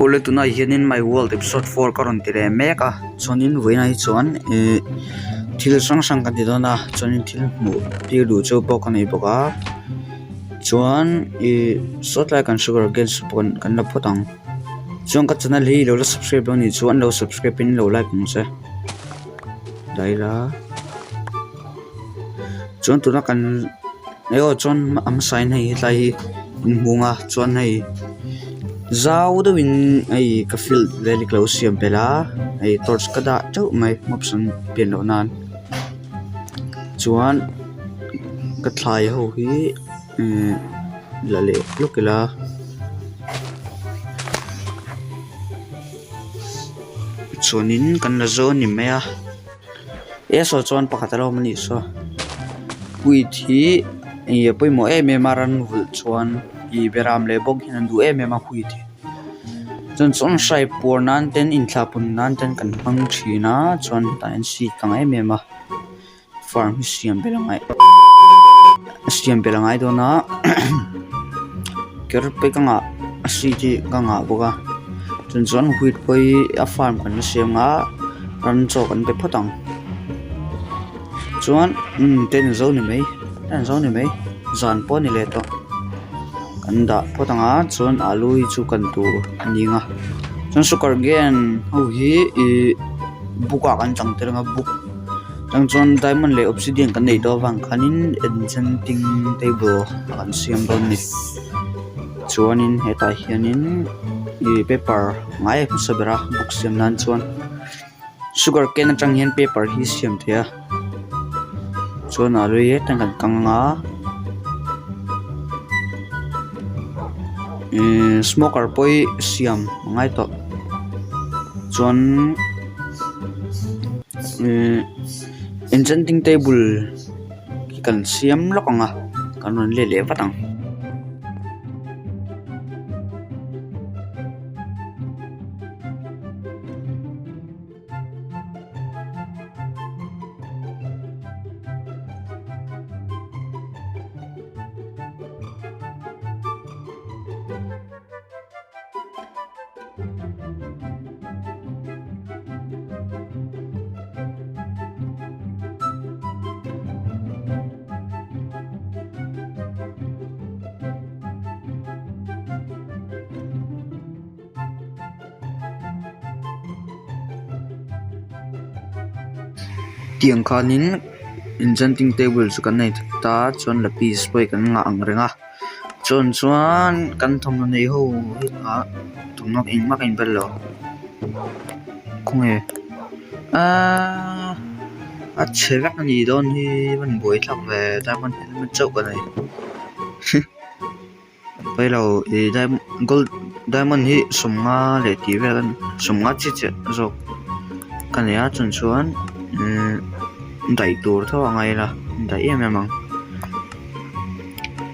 Ule tuna hianin my world episode 4 karon tire meka chonin voina hi chuan thil sang kan ti dona chonin thil mu ti du chu pok ani boka chuan sort like kan sugar against pon kan la photang chuan ka channel hi lo subscribe lo ni chuan lo subscribe pin lo like mu se daira chuan tuna kan eo chuan am sign hei lai munga chuan hei zau da win ai ka field very close siam pela ai torch kada chau mai mopsan pen lo nan chuan ka thlai ho hi la le lokela chuanin kan la zo ni maya so chuan pakhatalo mani so pui thi ye poimo me maran hul chuan i beram le bok hinan du me ma hui thi chon sai por nan ten in thla pun nan ten kan hang thina chuan ta en si kang me ma farm siam belangai do na ker pe kanga si ti kanga boka chon huit poi a farm kan siam nga ran cho kan pe photang chuan ten zo ni mai zan po ni le to kan da photanga chuan alu hi chu kan tu aninga chuan sugar gen ho hi buka kan changter nga buk chuan diamond le obsidian kan nei do wang khanin enchanting table kan siam don ni chuanin heta hianin paper ngai sabera book siam nan chuan sugar cane atang hian paper hi siam thia chuan alu ye tang kan kanga smoker poi siam ngai to chuan enchanting table kan siam lokanga kan le patang tiang khanin enchanting table chu kan nei ta chuan la piece poi kan nga ang renga chuan kan thom na nei ho ha thumnak ing mak in bello khunge a chevak ni don hi man boi thak ve ta man chau ka nei pai lo gold diamond hi somnga le ti ve kan somnga chi zo kan ya chuan dai tur tho angai la dai emang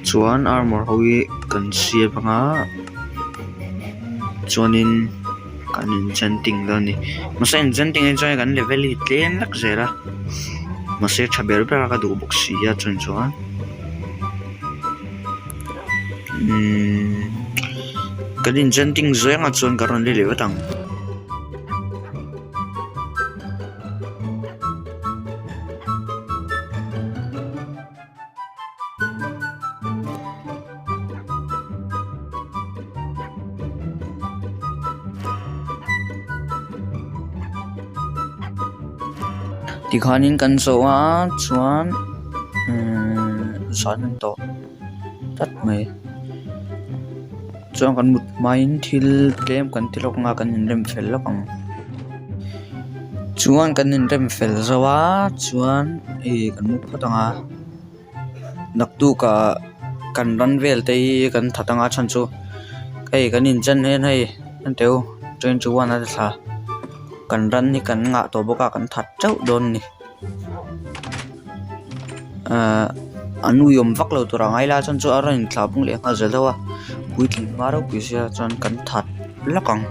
chuan armor hoi kan sia banga chuanin kan enchanting lo ni masa enchanting enjoy kan level hi tlem lak zera masa thaber pra ka du box ya chuan kan enchanting zoyanga chuan karon le watang tikhanin kan so chuan san to tat mai chuan kan mut main thil tlem kan tilok nga kan rem fel lokang chuan kan rem fel zawa chuan kan mu phatanga naktu ka kan ran vel te kan thatanga chan chu kai kan in chan hen hei an teu train chu wan a tha kan ran ni kan nga to boka kan that chau don ni anu yom vak lo tura ngai la chan chu aran thlapung le nga zelawa puitlin maro puisia chan kan that lakang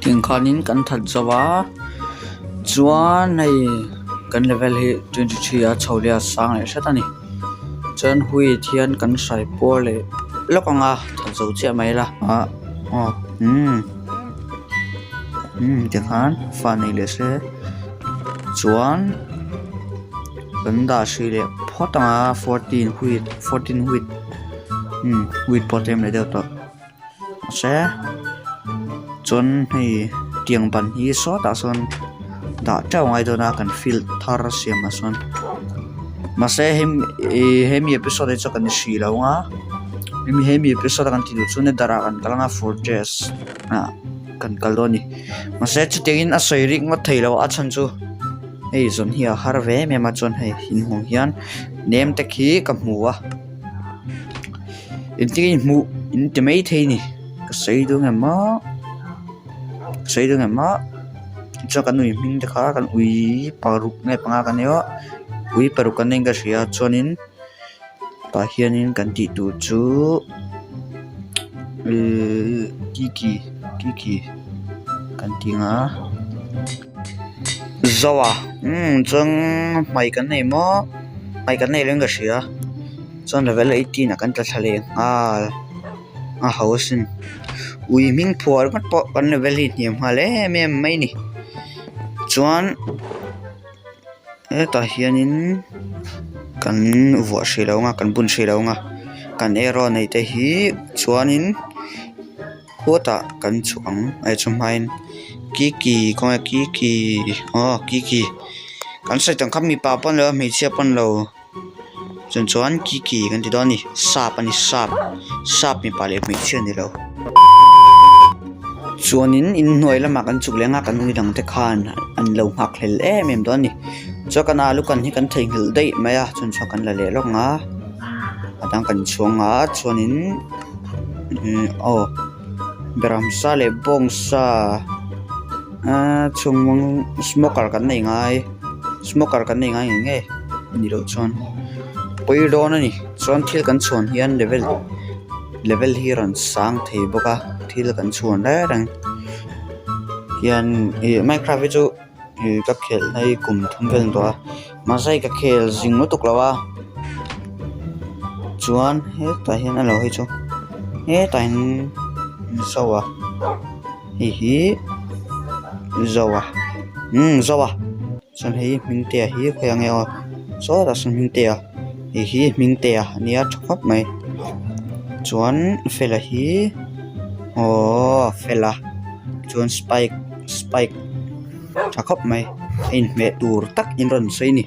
tiếng khanin kan that zawa chuan hei kan level hi 23 a chholia sang le satani chuan hui thian kan sai por le lokanga that zo che mai la tiếng khan fa nei le se chuan kan da si le photanga 14 huit huit potem le to se chuan hei tiang ban hi so ta son da chau ngai do na kan feel thar siam a son ma se hem episode cho kan si lo nga hem episode kan ti du chune dara kan kalanga fortress kan kaldoni ma se chitingin a soirik ma thailo a chan chu ei zon hi a harve me ma chon hei hin hong hian nem te khi ka hmuwa in intimate thei ni ka sei du ngema cho kan ui ming de kha kan ui paruk nge panga kan yo ui paruk kan neng ka sia chonin pa hianin kan ti tu chu kiki kan tinga zawa chang mai kan nei leng ka sia chon level 18 kan ta thale a hausin ui ming phuar kan po kan level hi niam hale mem mai ni chuan ta hianin kan vua shilonga kan bun shilonga kan ero nei te hi chuanin hota kan chuang ai chumain kiki kan sai tang khami pa pon lo mi chia pon lo chuan kiki kan ti doni sap mi pa le mi chia ni lo chuanin in noi lama kan chuk lenga kan ui dang te khan an lo hak hlel em doni cho kan alu kan hi kan thei hil dei maya chun cho kan la le lok nga adang kan chuanga chuanin beram sa le bong sa chungmang smoker kan nei ngai nge ni lo chon poi don ani chon thil kan chon hian level hi ran sang thei boka thil kan chon la rang hian minecraft chu ka khel nei kum thum vel to ma sai ka khel jing no tuk lawa chuan he ta hian alo hi chu he ta hin zawa zawa chon hei mingte hi khoyang eo so da sun mingte hi mingte nia thop mai chuan fela hi fela chuan spike thakop mai in me tur tak in ron sei ni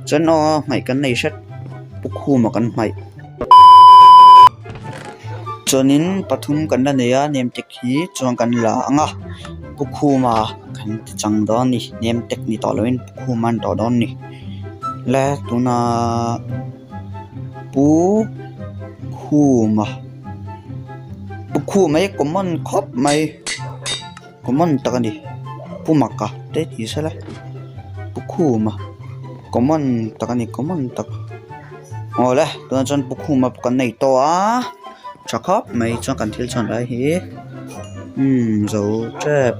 chuan mai kan nei shat pukhu ma kan mai chuanin pathum kan la neya nem tek hi chuang kan la anga pukhu ma kan chang don ni nem tek ni to loin pukhu man to don ni la tuna pukhu mai common khop mai common takani pumaka te ti sala pukhu ma common tak ola tuna chon pukhu ma kan nei to chakop mai chon kan thil chon lai hi zo trap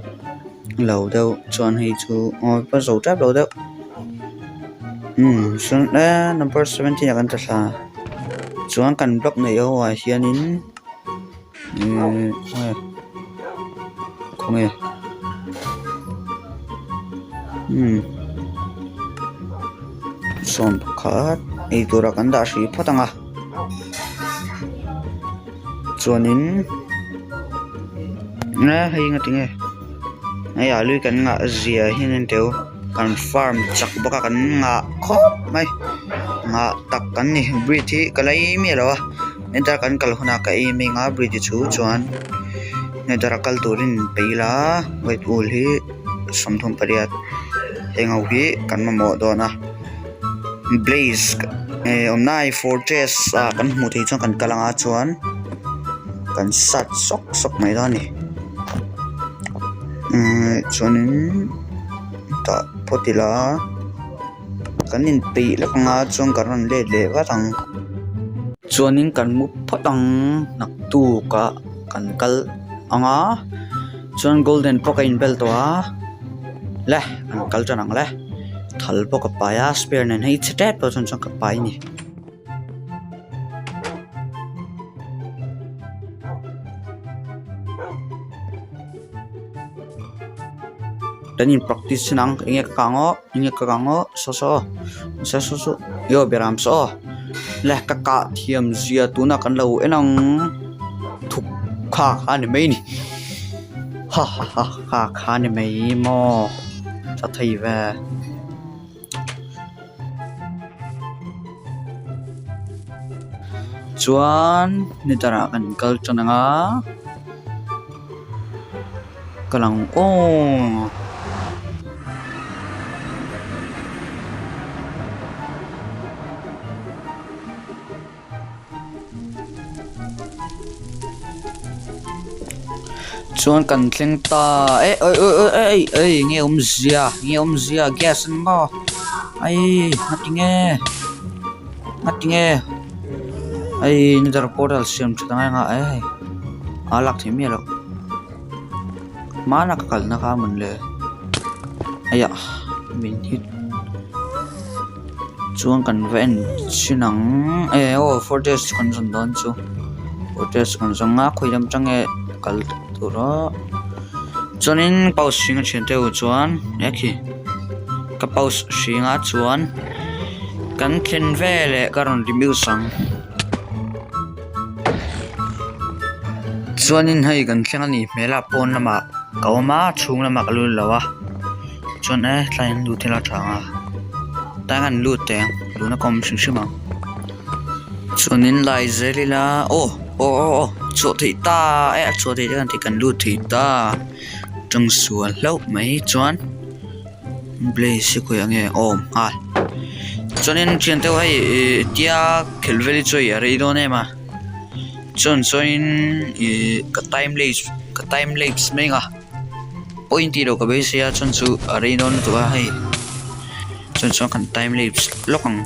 lo đâu chọn hay chú bắt đầu trap lo đâu xuống number 17 là kan ta sa chuan kan block nei ho hianin không nghe son khat ei tura kan da si phatanga chuanin hei nga tinge ai alui kan nga zia hin teu kan farm chak boka kan nga khop mai nga tak kan ni breathe kalai mi lawa nedar kan kal huna ka e mi nga breathe chu chuan nedar kal turin peila wait ul hi samthum pariat engau hi kan ma mo do na blaze omnai fortress kan mu thei chon kan kalanga chuan kan sat sok mai da ni chuanin ta potila kanin pi lakanga chong karon le wa tang chuanin kan mu phatang nak tu ka kan kal anga chuan golden poka in bel to a le an kal chanang le thal poka paya spare nen hei chete po chon ka pai ni in practice nang inge kango so yo beram so le ka thiam zia tuna kan lo enang thuk kha ni mai ni ha kha ni mai mo cha thei ve chuan ni tara kan kal chananga kalang chuan kan thleng ta nghe zia gas mo ai ngatinge ai ni dar portal siam chutanga nga alak themi lo mana ka kal na ka mun le aya min hit chuan kan ven chinang fortress kan zon don chu fortress kan zonga khoidam change kal tura chuanin pause singa chente u chuan ekhi ka pause singa chuan kan khen vele karon review sang chuanin hei kan thleng ani mela pon lama kawma chung lama kalul lawa chuan tlain lu thela thanga tangan lu teng luna kom shimang chuanin lai zelila cho thị ta cho thị kan thì kan lu thị ta trong sual lâu mấy chuan blaze ko yang ha cho nên chuyện tao hay tia kelveli choi are do ne ma chon choin ka time lapse mai nga point ro ka be sia chon chu are do to hay chon kan time lapse lokang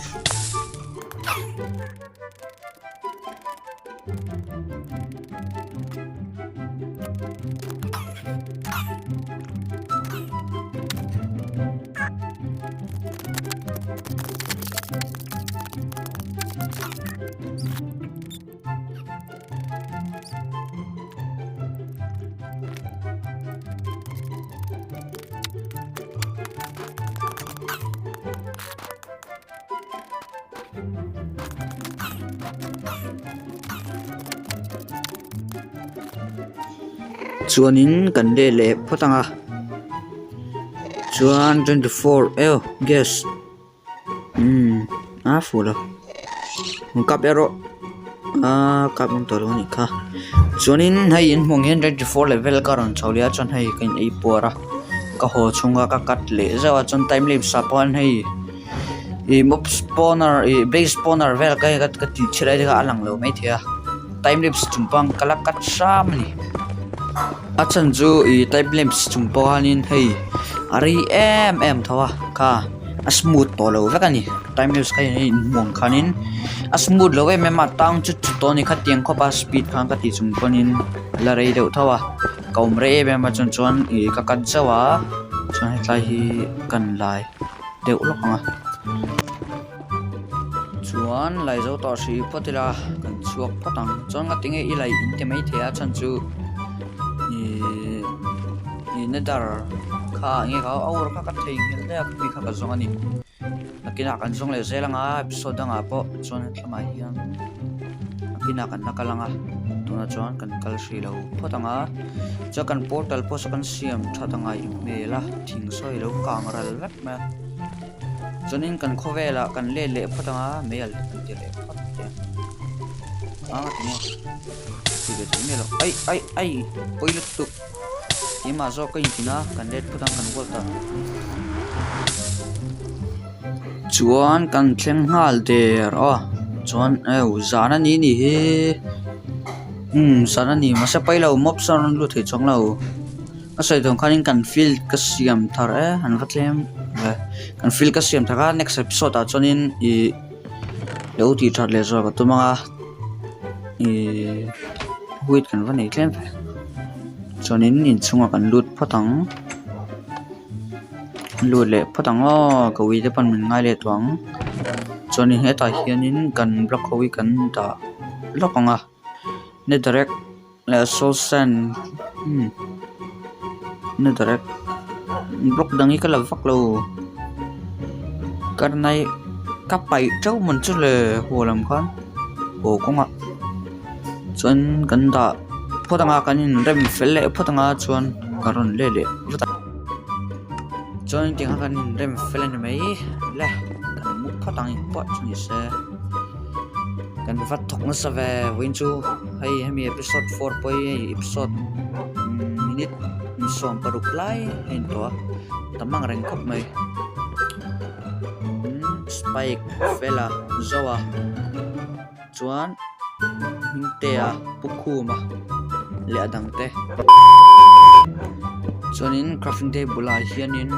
chuanin kan de le photanga chuan 24 guess full kap ero kap to lo ni kha chuanin hai in mong hen 24 level karon chawlia chon hai kain ei pora ka ho chunga ka kat le zawa chon time lapse sapon hai mob spawner base spawner vel ka ka ti chirai ka alang lo mai thia time lapse chumpang kala kat sam ni achan chu time lapse chumpo hanin hei ari em thawa ka smooth to lo vakani time lapse kai nei mong khanin smooth lo we mema tang chu to ni khatiang kho pa speed khang ka ti chumponin la rei deu thawa kaum re be ma chon ka kat chawa chon lai hi kan lai deu lokanga chuan lai zo to si potila kan chuak potang chon nga tinge i lai in te mai thea chan chu ni dar kha nge ka awur ka thei ngel da ka ka zong ani nakina kan zong le zelanga episode nga po chon thlama hian nakina kan nakalanga tuna chon kan kal sri lo potanga cha kan portal po sa kan siam thatanga i mela thing soi lo kang ral vek ma chonin kan khovela kan le potanga mel kan ti le pot tine tiga chimelo ai poilut tu ima zo ka intina kan let putang kan volta chuan kan thleng hal der chuan zana ni he sana ni masa pailo mob san lu thei chong lo asai dong khanin kan feel ka siam thar han vatlem kan feel ka siam thaka next episode a chonin lo ti thar le zo ka tumanga huit kan vanei tlem chuanin in chunga kan lut photang lut le photang o kawi te pan min ngai le tuang chuanin heta hianin kan block kawi kan da lokanga ne direct le sosan ne direct block dangi kala vak lo karnai kapai trâu mình chút là hồ làm con hồ cũng ạ chuan kan da photanga kanin rem fel le photanga chuan karon le le chuan ting ha kanin rem fel ne mai le kan mu photang in pot ni se kan vat thok na sa ve win chu hay hemi episode 4 poi episode minute ni som paruk lai in to tamang reng khop mai spike fela zoa chuan mintea pukhuma le adang te chuanin crafting table a hianin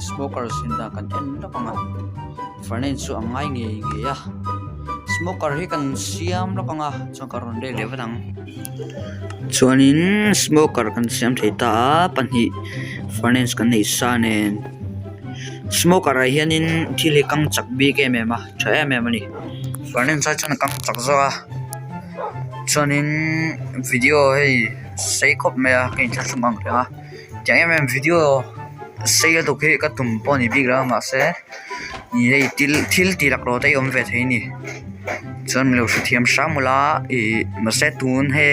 smokers in da kan en lokanga furnace chu angai nge nge ya smoker hi kan siam lokanga chuan karon le lewatang chuanin smoker kan siam theita panhi furnace kan nei sa nen smoker a hianin thili kang chak bi ke me ma thaya me mani furnace sa chana kang chak zo a chuanin video hei sei khop me a kin thla sungang ha chang em video sei a to ke ka tum poni big ra ma se ni hei thil ti lak ro tai om ve thei ni chuan lo thiam samula ma se tun he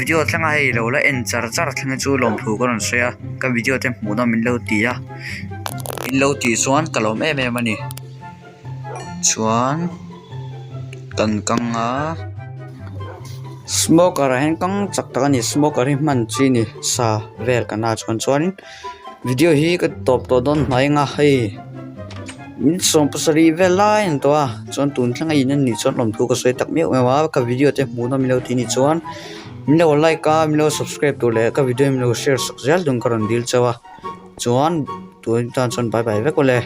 video thanga hei lo la en char thanga chu lom thu karon soya ka video te hmuna min lo ti a in lo ti chuan kalom em ani chuan kan kanga smoker hen kang chak tak ani smoker hi man chi ni sa vel kana chuan video hi ka top to don mai nga hei min som pasari vela in to a chuan tun thlanga in ni chuan lom thu ka soi tak meu mewa ka video te hmuna mi lo ti ni chuan min lo like ka min lo subscribe to le ka video min lo share sak zel dung karon dil chawa chuan tu tan chuan bye bye ve ko le